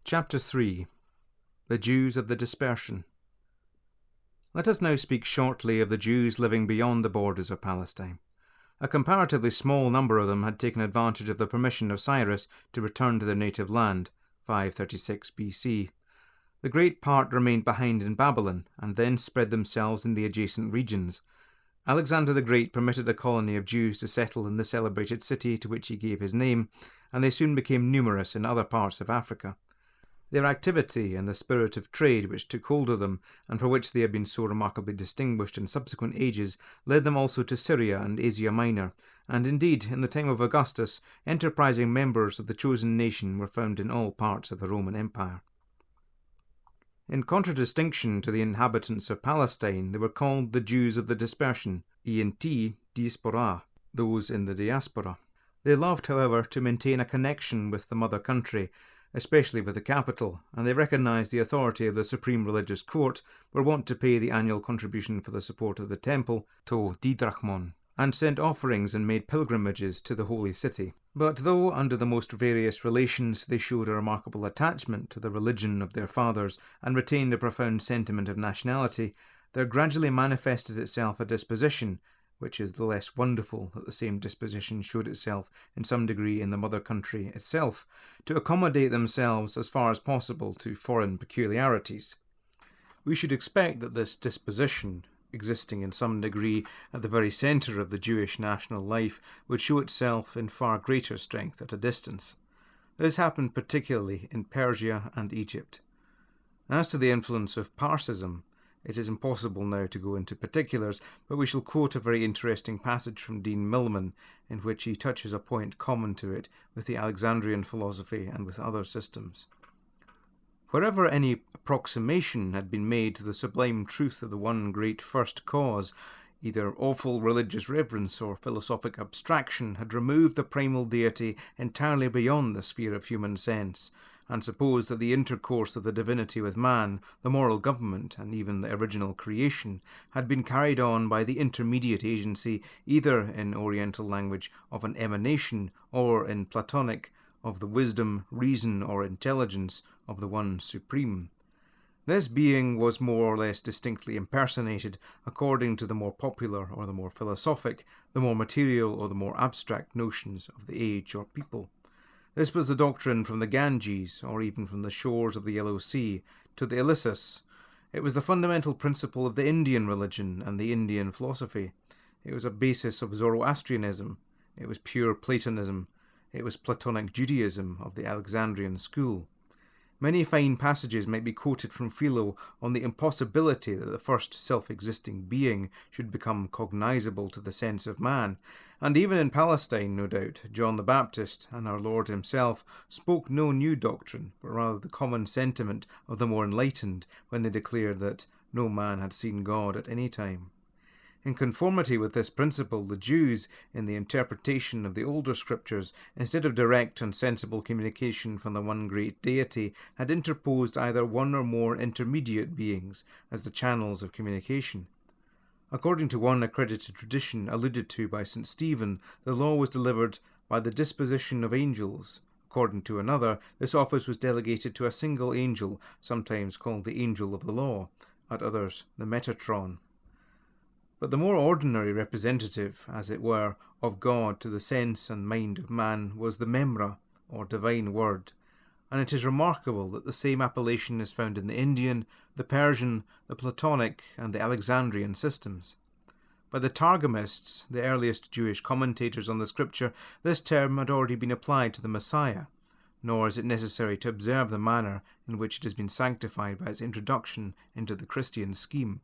Chapter 3. The Jews of the Dispersion. Let us now speak shortly of the Jews living beyond the borders of Palestine. A comparatively small number of them had taken advantage of the permission of Cyrus to return to their native land, 536 BC. The great part remained behind in Babylon, and then spread themselves in the adjacent regions. Alexander the Great permitted a colony of Jews to settle in the celebrated city to which he gave his name, and they soon became numerous in other parts of Africa. Their activity and the spirit of trade which took hold of them, and for which they have been so remarkably distinguished in subsequent ages, led them also to Syria and Asia Minor, and indeed, in the time of Augustus, enterprising members of the chosen nation were found in all parts of the Roman Empire. In contradistinction to the inhabitants of Palestine, they were called the Jews of the Dispersion, ent diaspora, those in the diaspora. They loved, however, to maintain a connection with the mother country, especially with the capital, and they recognized the authority of the supreme religious court, were wont to pay the annual contribution for the support of the temple, to didrachmon, and sent offerings and made pilgrimages to the holy city. But though, under the most various relations, they showed a remarkable attachment to the religion of their fathers and retained a profound sentiment of nationality, there gradually manifested itself a disposition, which is the less wonderful that the same disposition showed itself in some degree in the mother country itself, to accommodate themselves as far as possible to foreign peculiarities. We should expect that this disposition, existing in some degree at the very centre of the Jewish national life, would show itself in far greater strength at a distance. This happened particularly in Persia and Egypt. As to the influence of Parsism, it is impossible now to go into particulars, but we shall quote a very interesting passage from Dean Milman, in which he touches a point common to it with the Alexandrian philosophy and with other systems. Wherever any approximation had been made to the sublime truth of the one great first cause, either awful religious reverence or philosophic abstraction had removed the primal deity entirely beyond the sphere of human sense, and supposed that the intercourse of the divinity with man, the moral government, and even the original creation, had been carried on by the intermediate agency, either in Oriental language of an emanation, or in Platonic of the wisdom, reason, or intelligence of the one supreme. This being was more or less distinctly impersonated according to the more popular or the more philosophic, the more material or the more abstract notions of the age or people. This was the doctrine from the Ganges, or even from the shores of the Yellow Sea, to the Ilissus. It was the fundamental principle of the Indian religion and the Indian philosophy. It was a basis of Zoroastrianism. It was pure Platonism. It was Platonic Judaism of the Alexandrian school. Many fine passages might be quoted from Philo on the impossibility that the first self-existing being should become cognizable to the sense of man, and even in Palestine, no doubt, John the Baptist and our Lord himself spoke no new doctrine, but rather the common sentiment of the more enlightened when they declared that no man had seen God at any time. In conformity with this principle, the Jews, in the interpretation of the older scriptures, instead of direct and sensible communication from the one great deity, had interposed either one or more intermediate beings as the channels of communication. According to one accredited tradition alluded to by St. Stephen, the law was delivered by the disposition of angels. According to another, this office was delegated to a single angel, sometimes called the angel of the law, at others the Metatron. But the more ordinary representative, as it were, of God to the sense and mind of man was the Memra, or divine word, and it is remarkable that the same appellation is found in the Indian, the Persian, the Platonic, and the Alexandrian systems. By the Targumists, the earliest Jewish commentators on the scripture, this term had already been applied to the Messiah, nor is it necessary to observe the manner in which it has been sanctified by its introduction into the Christian scheme.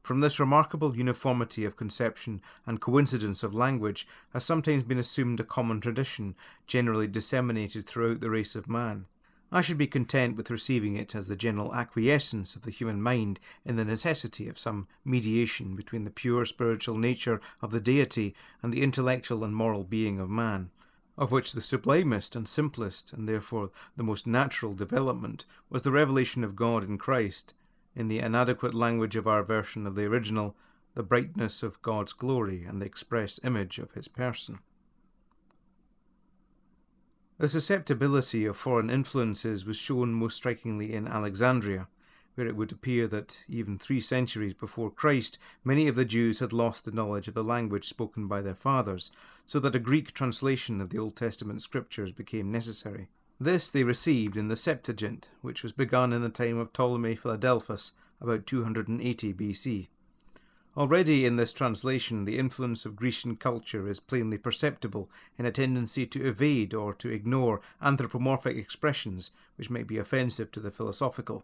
From this remarkable uniformity of conception and coincidence of language has sometimes been assumed a common tradition, generally disseminated throughout the race of man. I should be content with receiving it as the general acquiescence of the human mind in the necessity of some mediation between the pure spiritual nature of the deity and the intellectual and moral being of man, of which the sublimest and simplest, and therefore the most natural development, was the revelation of God in Christ, in the inadequate language of our version of the original, the brightness of God's glory and the express image of his person. The susceptibility of foreign influences was shown most strikingly in Alexandria, where it would appear that even 3 centuries before Christ, many of the Jews had lost the knowledge of the language spoken by their fathers, so that a Greek translation of the Old Testament scriptures became necessary. This they received in the Septuagint, which was begun in the time of Ptolemy Philadelphus, about 280 BC. Already in this translation, the influence of Grecian culture is plainly perceptible in a tendency to evade or to ignore anthropomorphic expressions which might be offensive to the philosophical.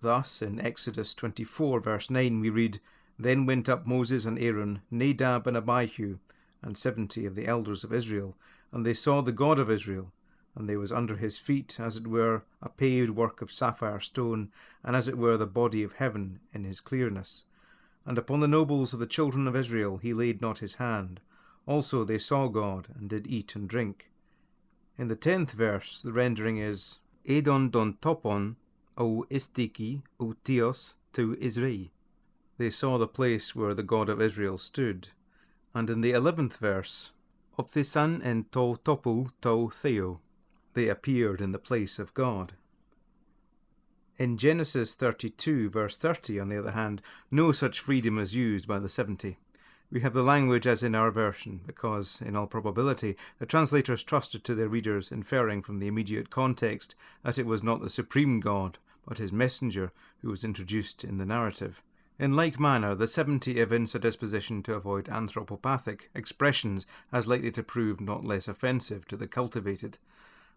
Thus, in Exodus 24, verse 9, we read, "Then went up Moses and Aaron, Nadab and Abihu, and 70 of the elders of Israel, and they saw the God of Israel, and there was under his feet, as it were, a paved work of sapphire stone, and as it were the body of heaven in his clearness. And upon the nobles of the children of Israel he laid not his hand. Also they saw God, and did eat and drink." In the 10th verse, the rendering is, "Edon don topon, o istiki, o theos, to Israel." They saw the place where the God of Israel stood. And in the 11th verse, "Opthisan en to topu to theo." They appeared in the place of God. In Genesis 32, verse 30, on the other hand, no such freedom is used by the 70. We have the language as in our version, because, in all probability, the translators trusted to their readers, inferring from the immediate context that it was not the supreme God, but his messenger, who was introduced in the narrative. In like manner, the 70 evince a disposition to avoid anthropopathic expressions as likely to prove not less offensive to the cultivated.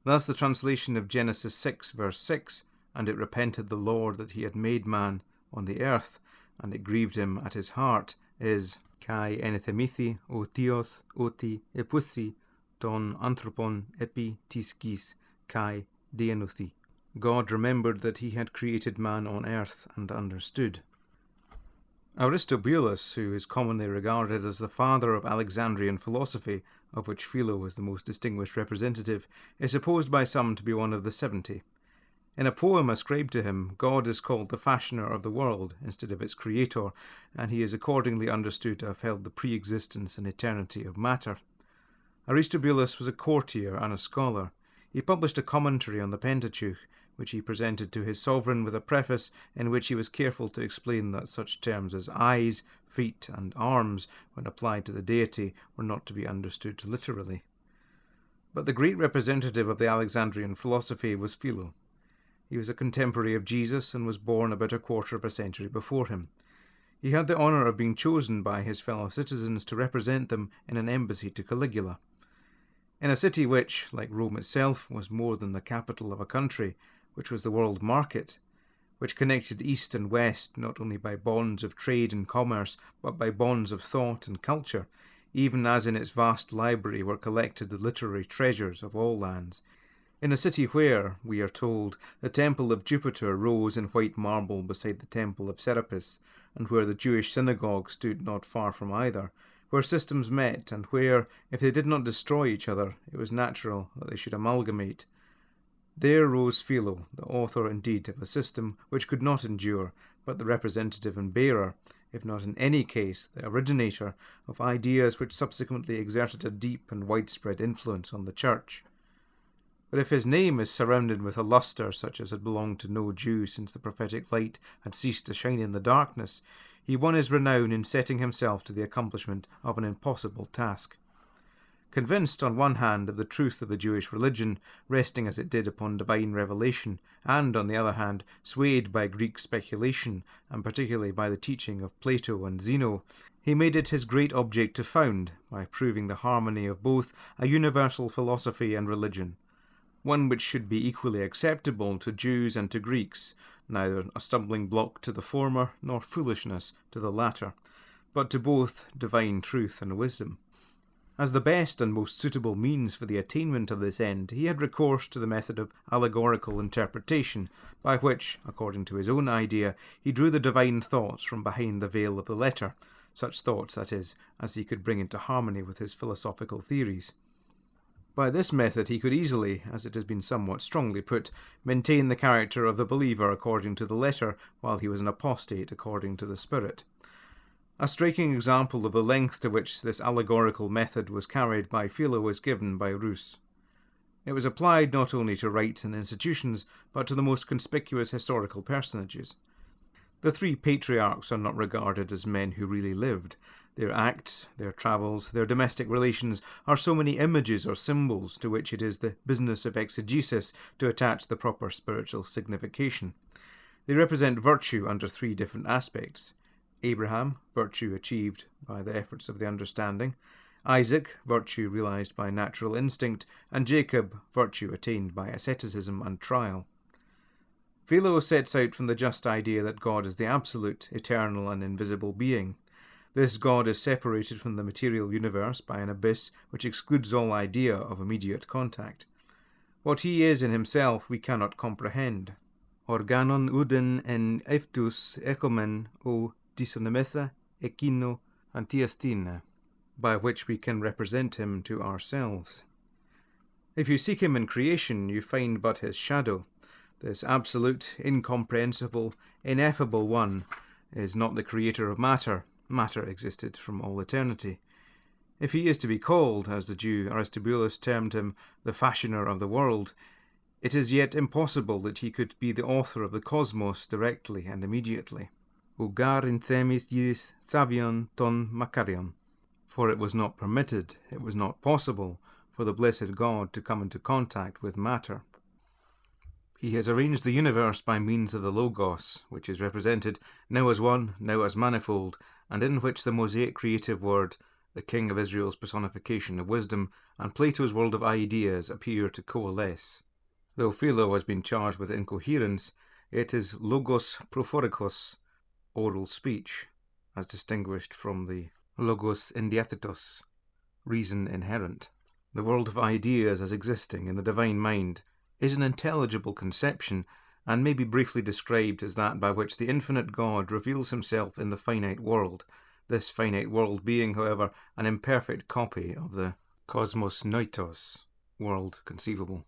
Thus the translation of Genesis 6, verse 6, "And it repented the Lord that he had made man on the earth, and it grieved him at his heart," is kai enethemithi o theos oti epusi ton anthropon epi tiskis kai dienuthi. God remembered that he had created man on earth and understood. Aristobulus, who is commonly regarded as the father of Alexandrian philosophy, of which Philo was the most distinguished representative, is supposed by some to be one of the 70. In a poem ascribed to him, God is called the fashioner of the world instead of its creator, and he is accordingly understood to have held the pre-existence and eternity of matter. Aristobulus was a courtier and a scholar. He published a commentary on the Pentateuch, which he presented to his sovereign with a preface in which he was careful to explain that such terms as eyes, feet, and arms, when applied to the deity, were not to be understood literally. But the great representative of the Alexandrian philosophy was Philo. He was a contemporary of Jesus and was born about a quarter of a century before him. He had the honour of being chosen by his fellow citizens to represent them in an embassy to Caligula. In a city which, like Rome itself, was more than the capital of a country, which was the world market, which connected east and west not only by bonds of trade and commerce, but by bonds of thought and culture, even as in its vast library were collected the literary treasures of all lands. In a city where, we are told, the temple of Jupiter rose in white marble beside the temple of Serapis, and where the Jewish synagogue stood not far from either, where systems met, and where, if they did not destroy each other, it was natural that they should amalgamate. There rose Philo, the author indeed of a system which could not endure, but the representative and bearer, if not in any case the originator, of ideas which subsequently exerted a deep and widespread influence on the Church. But if his name is surrounded with a lustre such as had belonged to no Jew since the prophetic light had ceased to shine in the darkness, he won his renown in setting himself to the accomplishment of an impossible task. Convinced on one hand of the truth of the Jewish religion, resting as it did upon divine revelation, and on the other hand swayed by Greek speculation, and particularly by the teaching of Plato and Zeno, he made it his great object to found, by proving the harmony of both, a universal philosophy and religion, one which should be equally acceptable to Jews and to Greeks, neither a stumbling block to the former nor foolishness to the latter, but to both divine truth and wisdom. As the best and most suitable means for the attainment of this end, he had recourse to the method of allegorical interpretation, by which, according to his own idea, he drew the divine thoughts from behind the veil of the letter, such thoughts, that is, as he could bring into harmony with his philosophical theories. By this method he could easily, as it has been somewhat strongly put, maintain the character of the believer according to the letter, while he was an apostate according to the spirit. A striking example of the length to which this allegorical method was carried by Philo is given by Roos. It was applied not only to rites and institutions, but to the most conspicuous historical personages. The three patriarchs are not regarded as men who really lived. Their acts, their travels, their domestic relations are so many images or symbols to which it is the business of exegesis to attach the proper spiritual signification. They represent virtue under three different aspects. Abraham, virtue achieved by the efforts of the understanding; Isaac, virtue realized by natural instinct; and Jacob, virtue attained by asceticism and trial. Philo sets out from the just idea that God is the absolute, eternal, and invisible being. This God is separated from the material universe by an abyss which excludes all idea of immediate contact. What he is in himself we cannot comprehend. Organon uden en eftus echomen o disonimetha ekino antiastine, by which we can represent him to ourselves. If you seek him in creation, you find but his shadow. This absolute, incomprehensible, ineffable one is not the creator of matter. Matter existed from all eternity. If he is to be called, as the Jew Aristobulus termed him, the fashioner of the world, it is yet impossible that he could be the author of the cosmos directly and immediately. Ugar in themis iis savion ton makarion. For it was not permitted, it was not possible, for the blessed God to come into contact with matter. He has arranged the universe by means of the Logos, which is represented now as one, now as manifold, and in which the Mosaic creative word, the King of Israel's personification of wisdom, and Plato's world of ideas appear to coalesce. Though Philo has been charged with incoherence, it is Logos prophorikos, oral speech, as distinguished from the Logos endiathetos, reason inherent. The world of ideas as existing in the divine mind is an intelligible conception, and may be briefly described as that by which the infinite God reveals himself in the finite world, this finite world being, however, an imperfect copy of the cosmos noitos, world conceivable.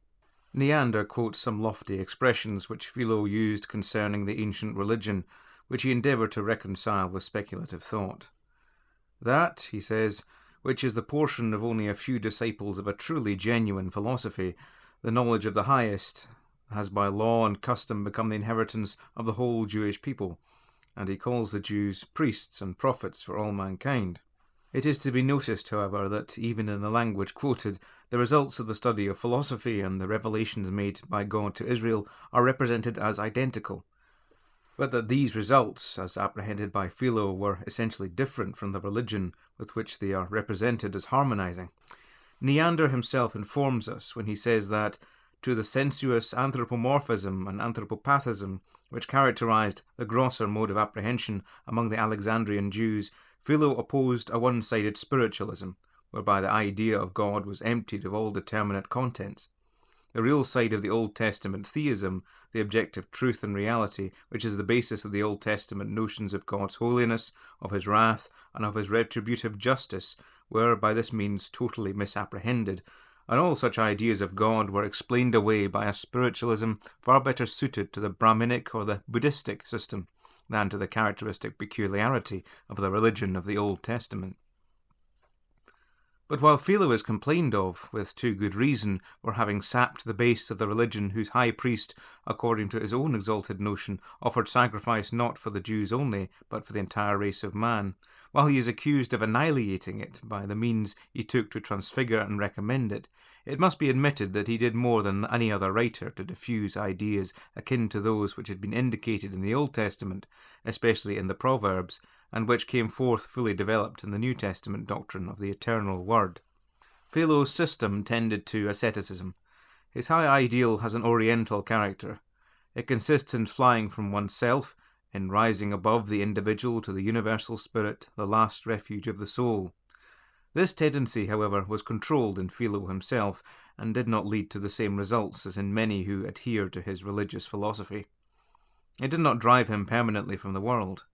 Neander quotes some lofty expressions which Philo used concerning the ancient religion, which he endeavoured to reconcile with speculative thought. That, he says, which is the portion of only a few disciples of a truly genuine philosophy, the knowledge of the highest, has by law and custom become the inheritance of the whole Jewish people, and he calls the Jews priests and prophets for all mankind. It is to be noticed, however, that even in the language quoted, the results of the study of philosophy and the revelations made by God to Israel are represented as identical, but that these results, as apprehended by Philo, were essentially different from the religion with which they are represented as harmonizing. Neander himself informs us when he says that, to the sensuous anthropomorphism and anthropopathism which characterized the grosser mode of apprehension among the Alexandrian Jews, Philo opposed a one-sided spiritualism, whereby the idea of God was emptied of all determinate contents. The real side of the Old Testament theism, the objective truth and reality, which is the basis of the Old Testament notions of God's holiness, of his wrath, and of his retributive justice, were by this means totally misapprehended, and all such ideas of God were explained away by a spiritualism far better suited to the Brahminic or the Buddhistic system than to the characteristic peculiarity of the religion of the Old Testament. But while Philo is complained of, with too good reason, for having sapped the base of the religion whose high priest, according to his own exalted notion, offered sacrifice not for the Jews only, but for the entire race of man, while he is accused of annihilating it by the means he took to transfigure and recommend it, it must be admitted that he did more than any other writer to diffuse ideas akin to those which had been indicated in the Old Testament, especially in the Proverbs, and which came forth fully developed in the New Testament doctrine of the eternal Word. Philo's system tended to asceticism. His high ideal has an oriental character. It consists in flying from oneself, in rising above the individual to the universal spirit, the last refuge of the soul. This tendency, however, was controlled in Philo himself, and did not lead to the same results as in many who adhere to his religious philosophy. It did not drive him permanently from the world.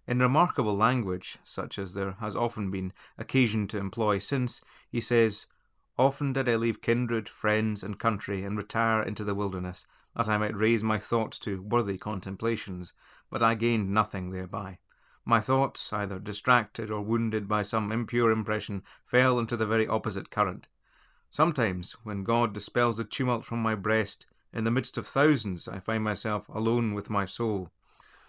In remarkable language, such as there has often been occasion to employ since, he says, "Often did I leave kindred, friends, and country, and retire into the wilderness, that I might raise my thoughts to worthy contemplations, but I gained nothing thereby. My thoughts, either distracted or wounded by some impure impression, fell into the very opposite current. Sometimes, when God dispels the tumult from my breast, in the midst of thousands I find myself alone with my soul.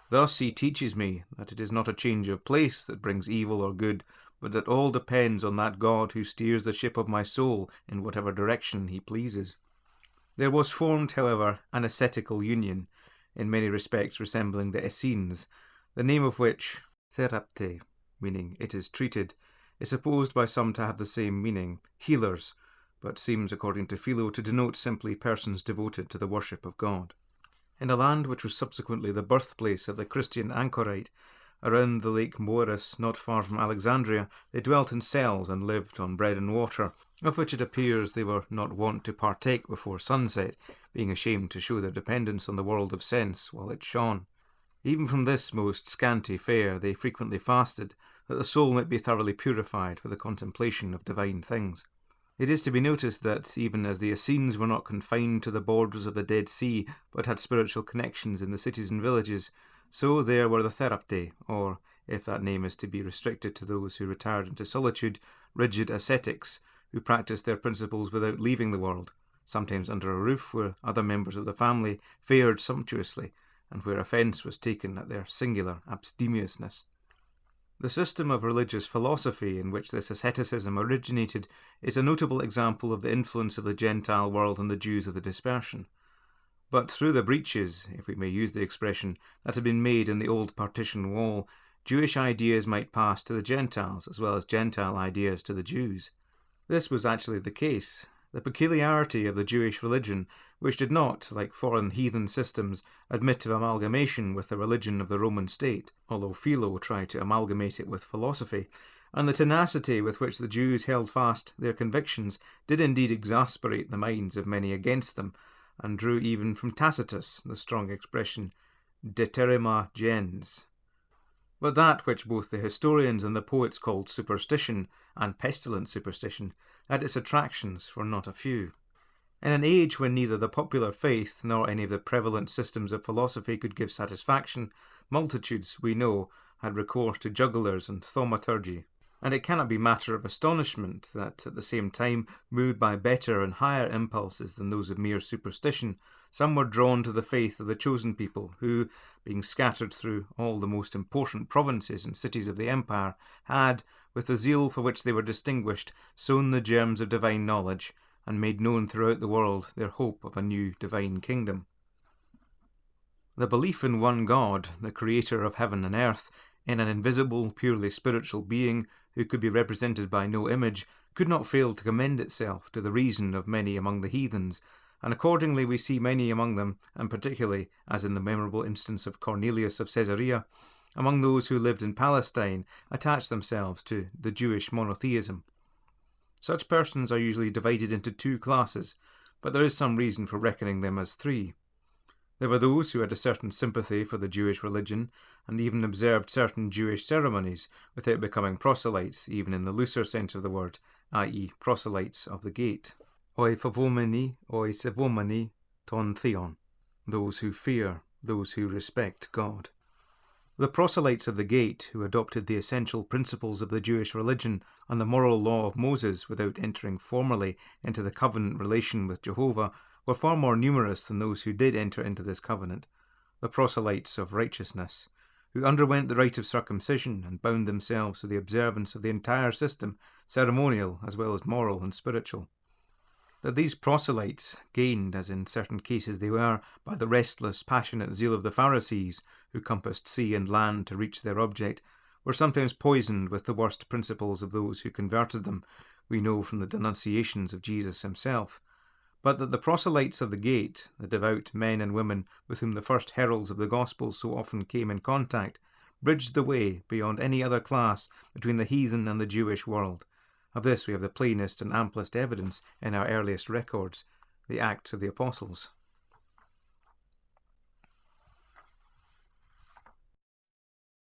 Thus he teaches me that it is not a change of place that brings evil or good, but that all depends on that God who steers the ship of my soul in whatever direction he pleases. There was formed, however, an ascetical union, in many respects resembling the Essenes, the name of which, therapte, meaning it is treated, is supposed by some to have the same meaning, healers, but seems, according to Philo, to denote simply persons devoted to the worship of God. In a land which was subsequently the birthplace of the Christian anchorite, around the Lake Moeris, not far from Alexandria, they dwelt in cells and lived on bread and water, of which it appears they were not wont to partake before sunset, being ashamed to show their dependence on the world of sense while it shone. Even from this most scanty fare they frequently fasted, that the soul might be thoroughly purified for the contemplation of divine things. It is to be noticed that, even as the Essenes were not confined to the borders of the Dead Sea, but had spiritual connections in the cities and villages, so there were the therapte, or, if that name is to be restricted to those who retired into solitude, rigid ascetics, who practised their principles without leaving the world, sometimes under a roof where other members of the family fared sumptuously, and where offence was taken at their singular abstemiousness. The system of religious philosophy in which this asceticism originated is a notable example of the influence of the Gentile world on the Jews of the Dispersion. But through the breaches, if we may use the expression, that had been made in the old partition wall, Jewish ideas might pass to the Gentiles as well as Gentile ideas to the Jews. This was actually the case. The peculiarity of the Jewish religion, which did not, like foreign heathen systems, admit of amalgamation with the religion of the Roman state, although Philo tried to amalgamate it with philosophy, and the tenacity with which the Jews held fast their convictions did indeed exasperate the minds of many against them, and drew even from Tacitus the strong expression deterrima gens. But that which both the historians and the poets called superstition, and pestilent superstition, had its attractions for not a few. In an age when neither the popular faith nor any of the prevalent systems of philosophy could give satisfaction, multitudes, we know, had recourse to jugglers and thaumaturgy, and it cannot be matter of astonishment that, at the same time, moved by better and higher impulses than those of mere superstition, some were drawn to the faith of the chosen people, who, being scattered through all the most important provinces and cities of the empire, had, with the zeal for which they were distinguished, sown the germs of divine knowledge, and made known throughout the world their hope of a new divine kingdom. The belief in one God, the creator of heaven and earth, in an invisible, purely spiritual being who could be represented by no image, could not fail to commend itself to the reason of many among the heathens, and accordingly we see many among them, and particularly, as in the memorable instance of Cornelius of Caesarea, among those who lived in Palestine, attach themselves to the Jewish monotheism. Such persons are usually divided into two classes, but there is some reason for reckoning them as three. There were those who had a certain sympathy for the Jewish religion, and even observed certain Jewish ceremonies, without becoming proselytes, even in the looser sense of the word, i.e. proselytes of the gate. Oi favomeni, oi sevomeni, ton theon. Those who fear, those who respect God. The proselytes of the gate, who adopted the essential principles of the Jewish religion and the moral law of Moses without entering formally into the covenant relation with Jehovah, were far more numerous than those who did enter into this covenant, the proselytes of righteousness, who underwent the rite of circumcision and bound themselves to the observance of the entire system, ceremonial as well as moral and spiritual. That these proselytes, gained, as in certain cases they were, by the restless, passionate zeal of the Pharisees, who compassed sea and land to reach their object, were sometimes poisoned with the worst principles of those who converted them, we know from the denunciations of Jesus himself. But that the proselytes of the gate, the devout men and women with whom the first heralds of the gospel so often came in contact, bridged the way, beyond any other class, between the heathen and the Jewish world. Of this we have the plainest and amplest evidence in our earliest records, the Acts of the Apostles.